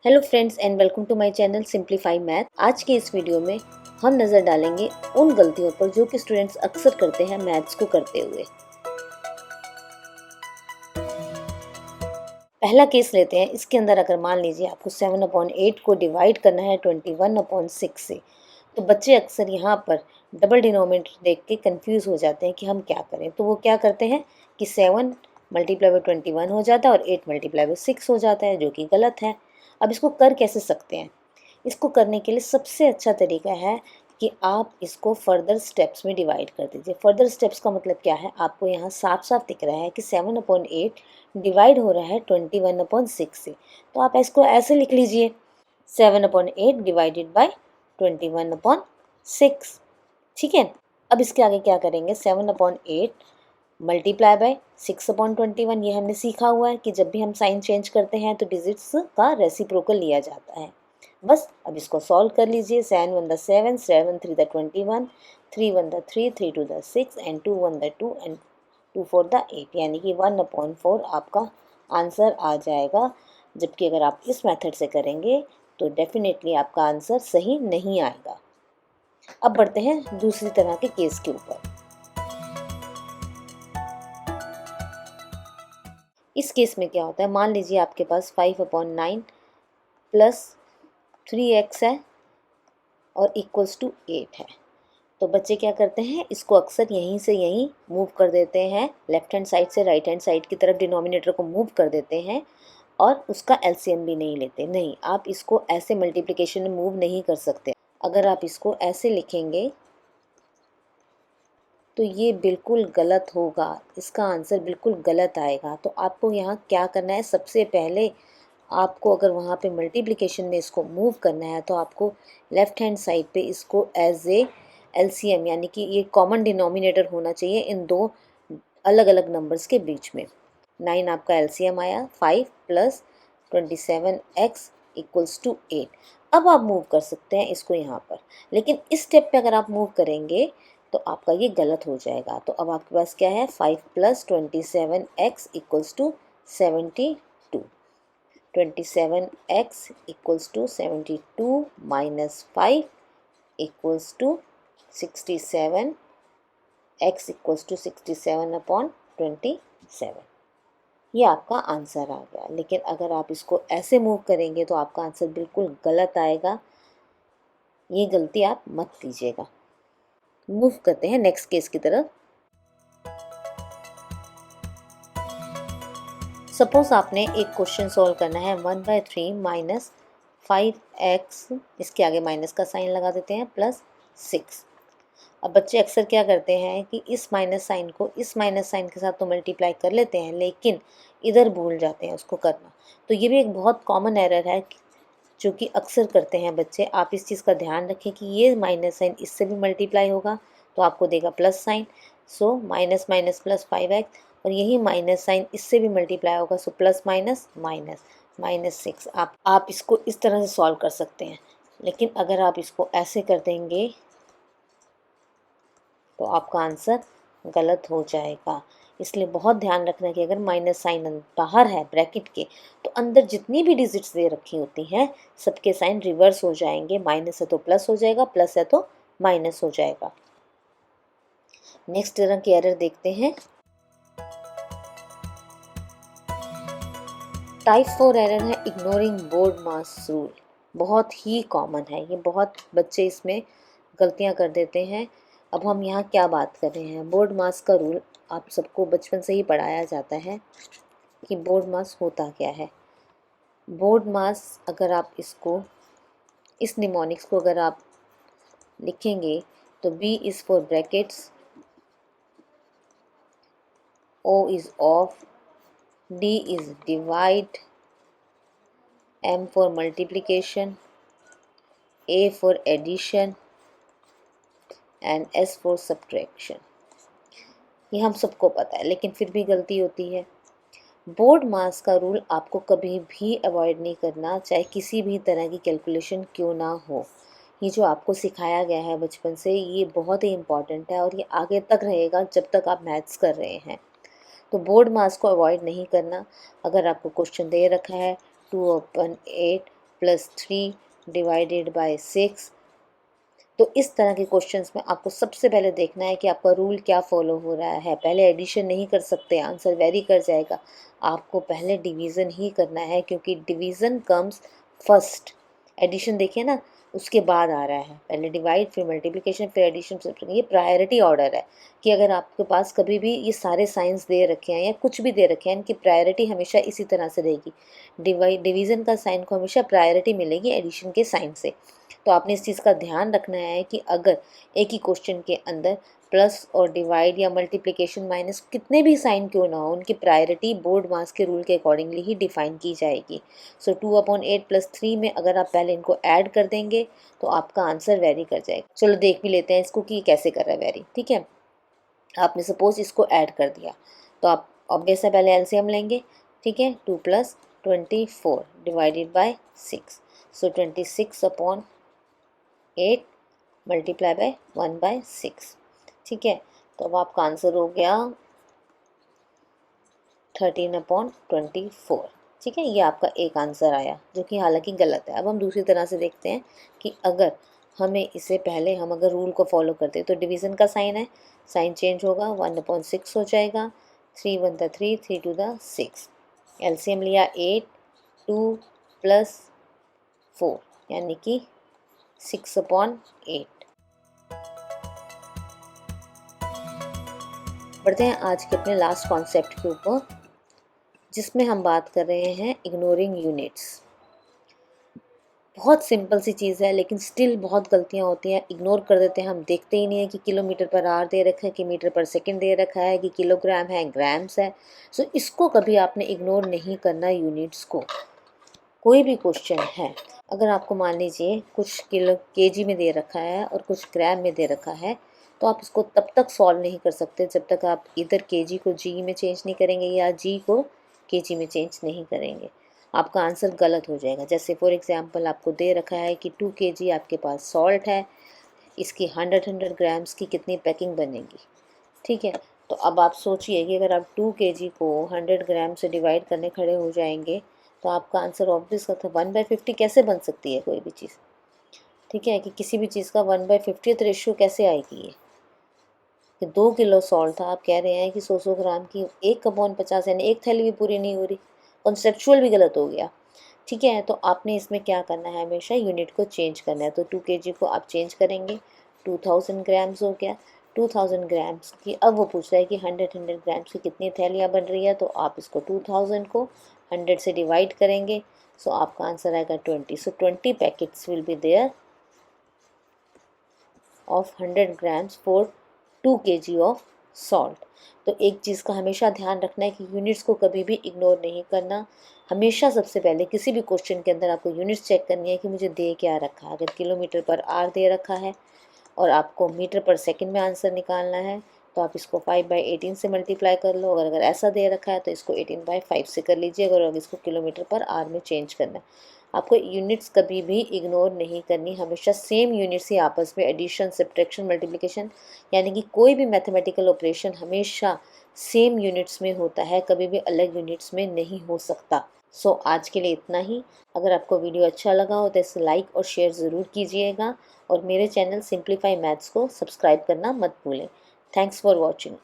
Hello friends and welcome to my channel simplify math. आज के इस वीडियो में हम नज़र डालेंगे उन गलतियों पर जो कि स्टूडेंट्स अक्सर करते हैं मैथ्स को करते हुए। पहला केस लेते हैं। इसके अंदर अगर मान लीजिए आपको 7/8 को डिवाइड करना है 21/6 से, तो बच्चे अक्सर यहाँ पर डबल डिनोमिनेटर देख के कंफ्यूज हो जाते हैं कि हम क्या करें। तो वो क्या करते हैं कि 7 मल्टीप्लाई बाई 21 हो जाता है और 8 मल्टीप्लाई बाई 6 हो जाता है, जो कि गलत है। अब इसको कर कैसे सकते हैं? इसको करने के लिए सबसे अच्छा तरीका है कि आप इसको फर्दर स्टेप्स में डिवाइड कर दीजिए। फर्दर स्टेप्स का मतलब क्या है? आपको यहाँ साफ साफ दिख रहा है कि 7/8 डिवाइड हो रहा है 21/6 से, तो आप इसको ऐसे लिख लीजिए 7/8 डिवाइडेड बाई 21/6। ठीक है, अब इसके आगे क्या करेंगे? 7/8 मल्टीप्लाई बाय 6/21। ये हमने सीखा हुआ है कि जब भी हम साइन चेंज करते हैं तो डिजिट्स का रेसिप्रोकल लिया जाता है। बस अब इसको सॉल्व कर लीजिए। 7 1 the 7, 7 3 the 21, 3 1 the 3, 3 2 the 6 and 2 1 the 2 and 2 4 the 8, यानी कि 1/4 आपका आंसर आ जाएगा। जबकि अगर आप इस मेथड से करेंगे तो डेफिनेटली आपका आंसर सही नहीं आएगा। अब बढ़ते हैं दूसरी तरह के केस के ऊपर। इस केस में क्या होता है? मान लीजिए आपके पास 5/9 प्लस 3x है और इक्वल्स टू 8 है। तो बच्चे क्या करते हैं? इसको अक्सर यहीं से यहीं मूव कर देते हैं, लेफ्ट हैंड साइड से राइट हैंड साइड की तरफ डिनोमिनेटर को मूव कर देते हैं और उसका एलसीएम भी नहीं लेते। नहीं, आप इसको ऐसे मल्टीप्लिकेशन में मूव नहीं कर सकते। अगर आप इसको ऐसे लिखेंगे तो ये बिल्कुल गलत होगा, इसका आंसर बिल्कुल गलत आएगा। तो आपको यहाँ क्या करना है? सबसे पहले आपको अगर वहाँ पे मल्टीप्लिकेशन में इसको मूव करना है तो आपको लेफ़्ट हैंड साइड पे इसको एज ए एलसीएम, यानी कि ये कॉमन डिनोमिनेटर होना चाहिए इन दो अलग अलग नंबर्स के बीच में। 9 आपका एलसीएम आया, 5 प्लस 27x इक्वल्स टू 8। अब आप मूव कर सकते हैं इसको यहाँ पर, लेकिन इस स्टेप पे अगर आप मूव करेंगे तो आपका ये गलत हो जाएगा। तो अब आपके पास क्या है? 5 plus 27x equals to 72। 27x equals to 72 minus 5 equals to 67, x equals to 67/27। ये आपका आंसर आ गया। लेकिन अगर आप इसको ऐसे मूव करेंगे तो आपका आंसर बिल्कुल गलत आएगा। ये गलती आप मत कीजिएगा। मूव करते हैं नेक्स्ट केस की तरफ। सपोज आपने एक क्वेश्चन सॉल्व करना है 1/3 माइनस 5x, इसके आगे माइनस का साइन लगा देते हैं, प्लस 6। अब बच्चे अक्सर क्या करते हैं कि इस माइनस साइन को इस माइनस साइन के साथ तो मल्टीप्लाई कर लेते हैं, लेकिन इधर भूल जाते हैं उसको करना। तो ये भी एक बहुत कॉमन एरर है जो कि अक्सर करते हैं बच्चे। आप इस चीज़ का ध्यान रखें कि ये माइनस साइन इससे भी मल्टीप्लाई होगा तो आपको देगा plus sign, so minus minus plus 5x, और यही माइनस साइन इससे भी मल्टीप्लाई होगा, so plus minus minus minus 6। आप इसको इस तरह से सॉल्व कर सकते हैं। लेकिन अगर आप इसको ऐसे कर देंगे तो आपका आंसर गलत हो जाएगा। इसलिए बहुत ध्यान रखना कि अगर माइनस साइन बाहर है ब्रैकेट के तो अंदर जितनी भी डिजिट्स दे रखी होती हैं सबके साइन रिवर्स हो जाएंगे। माइनस है तो प्लस हो जाएगा, प्लस है तो माइनस हो जाएगा। नेक्स्ट तरह की एरर देखते हैं। टाइप 4 एरर है इग्नोरिंग बोर्ड मास रूल। बहुत ही कॉमन है ये, बहुत बच्चे इसमें गलतियां कर देते हैं। अब हम यहाँ क्या बात कर रहे हैं? बोर्ड मास का रूल आप सबको बचपन से ही पढ़ाया जाता है कि बोर्ड मास होता क्या है। बोर्ड मास, अगर आप इसको इस निमोनिक्स को अगर आप लिखेंगे तो B is for brackets, O is of, D is divide, M for multiplication, A for addition and S for subtraction। ये हम सबको पता है, लेकिन फिर भी गलती होती है। बोर्ड मास का रूल आपको कभी भी अवॉइड नहीं करना, चाहे किसी भी तरह की कैलकुलेशन क्यों ना हो। ये जो आपको सिखाया गया है बचपन से, ये बहुत ही इम्पॉर्टेंट है और ये आगे तक रहेगा जब तक आप मैथ्स कर रहे हैं। तो बोर्ड मास को अवॉइड नहीं करना। अगर आपको क्वेश्चन दे रखा है 2/8 प्लस 3 डिवाइडेड बाय 6। तो इस तरह के क्वेश्चंस में आपको सबसे पहले देखना है कि आपका रूल क्या फॉलो हो रहा है। पहले एडिशन नहीं कर सकते, आंसर वेरी कर जाएगा। आपको पहले डिवीज़न ही करना है, क्योंकि डिवीज़न कम्स फर्स्ट। एडिशन देखिए ना, उसके बाद आ रहा है। पहले डिवाइड, फिर मल्टीप्लिकेशन, फिर एडिशन। ये प्रायोरिटी ऑर्डर है कि अगर आपके पास कभी भी ये सारे साइंस दे रखे हैं या कुछ भी दे रखे हैं, इनकी प्रायोरिटी हमेशा इसी तरह से रहेगी। डिवीज़न का साइन को हमेशा प्रायोरिटी मिलेगी एडिशन के साइन से। तो आपने इस चीज़ का ध्यान रखना है कि अगर एक ही क्वेश्चन के अंदर प्लस और डिवाइड या मल्टीप्लिकेशन माइनस कितने भी साइन क्यों ना हो, उनकी प्रायोरिटी बोर्ड मास के रूल के अकॉर्डिंगली ही डिफाइन की जाएगी। सो 2/8 + 3 में अगर आप पहले इनको ऐड कर देंगे तो आपका आंसर वेरी कर जाएगा। चलो देख भी लेते हैं इसको कि कैसे कर रहा है वेरी। ठीक है, आपने सपोज इसको ऐड कर दिया तो आप ऑब्वियस है पहले एलसीएम लेंगे। ठीक है, 2 + 24 divided by 6। So 26/8 multiply by 1/6। ठीक है, तो अब आपका आंसर हो गया 13/24। ठीक है, ये आपका एक आंसर आया, जो कि हालांकि गलत है। अब हम दूसरी तरह से देखते हैं कि अगर हमें इसे पहले हम अगर रूल को फॉलो करते तो डिवीज़न का साइन है, साइन चेंज होगा, 1/6 हो जाएगा। 3 1 3, 3 2 6। एलसीएम लिया 8, 2 + 4 यानी कि 6/8। बढ़ते हैं आज के अपने लास्ट कॉन्सेप्ट के ऊपर, जिसमें हम बात कर रहे हैं इग्नोरिंग यूनिट्स। बहुत सिंपल सी चीज़ है, लेकिन स्टिल बहुत गलतियां होती हैं, इग्नोर कर देते हैं। हम देखते ही नहीं है कि किलोमीटर पर आवर दे रखा है, कि मीटर पर सेकंड दे रखा है, कि किलोग्राम है, ग्राम्स है। सो इसको कभी आपने इग्नोर नहीं करना यूनिट्स को। कोई भी क्वेश्चन है, अगर आपको मान लीजिए कुछ किलो केजी में दे रखा है और कुछ ग्राम में दे रखा है, तो आप इसको तब तक सॉल्व नहीं कर सकते जब तक आप इधर केजी को जी में चेंज नहीं करेंगे या जी को केजी में चेंज नहीं करेंगे। आपका आंसर गलत हो जाएगा। जैसे फॉर एग्जांपल आपको दे रखा है कि 2 केजी आपके पास सॉल्ट है, इसकी 100 ग्राम्स की कितनी पैकिंग बनेगी। ठीक है, तो अब आप सोचिए कि अगर आप 2 केजी को 100 ग्राम से डिवाइड करने खड़े हो जाएंगे तो आपका आंसर ऑब्वियस था 1/50 कैसे बन सकती है कोई भी चीज़। ठीक है, कि किसी भी चीज़ का 1/50 रेशियो कैसे आएगी ये, कि 2 किलो सॉल्ट था, आप कह रहे हैं कि 100 ग्राम की 1/50 यानी एक थैली भी पूरी नहीं हो रही। कॉन्सेप्चुअल भी गलत हो गया। ठीक है, तो आपने इसमें क्या करना है, हमेशा यूनिट को चेंज करना है। तो 2 केजी को आप चेंज करेंगे, 2000 ग्राम्स हो गया। 2000 ग्राम्स की अब वो पूछ रहा है कि 100 ग्राम्स की कितनी थैलियाँ बन रही है, तो आप इसको 2000 को 100 से डिवाइड करेंगे। सो आपका आंसर आएगा 20। So 20 packets will be there of 100 grams for 2 kg of salt. तो एक चीज़ का हमेशा ध्यान रखना है कि यूनिट्स को कभी भी इग्नोर नहीं करना। हमेशा सबसे पहले किसी भी क्वेश्चन के अंदर आपको यूनिट्स चेक करनी है कि मुझे दे क्या रखा है। अगर किलोमीटर पर आर दे रखा है और आपको मीटर पर सेकंड में आंसर निकालना है, तो आप इसको 5/18 से मल्टीप्लाई कर लो। अगर ऐसा दे रखा है तो इसको 18/5 से कर लीजिए। अगर इसको किलोमीटर पर आर में चेंज करना है, आपको यूनिट्स कभी भी इग्नोर नहीं करनी। हमेशा सेम यूनिट्स ही आपस में एडिशन, सब्ट्रैक्शन, मल्टीप्लिकेशन यानी कि कोई भी मैथमेटिकल ऑपरेशन हमेशा सेम यूनिट्स में होता है, कभी भी अलग यूनिट्स में नहीं हो सकता। सो आज के लिए इतना ही। अगर आपको वीडियो अच्छा लगा हो तो इसे लाइक और शेयर ज़रूर कीजिएगा और मेरे चैनल सिंप्लीफाई मैथ्स को सब्सक्राइब करना मत भूलें। Thanks for watching.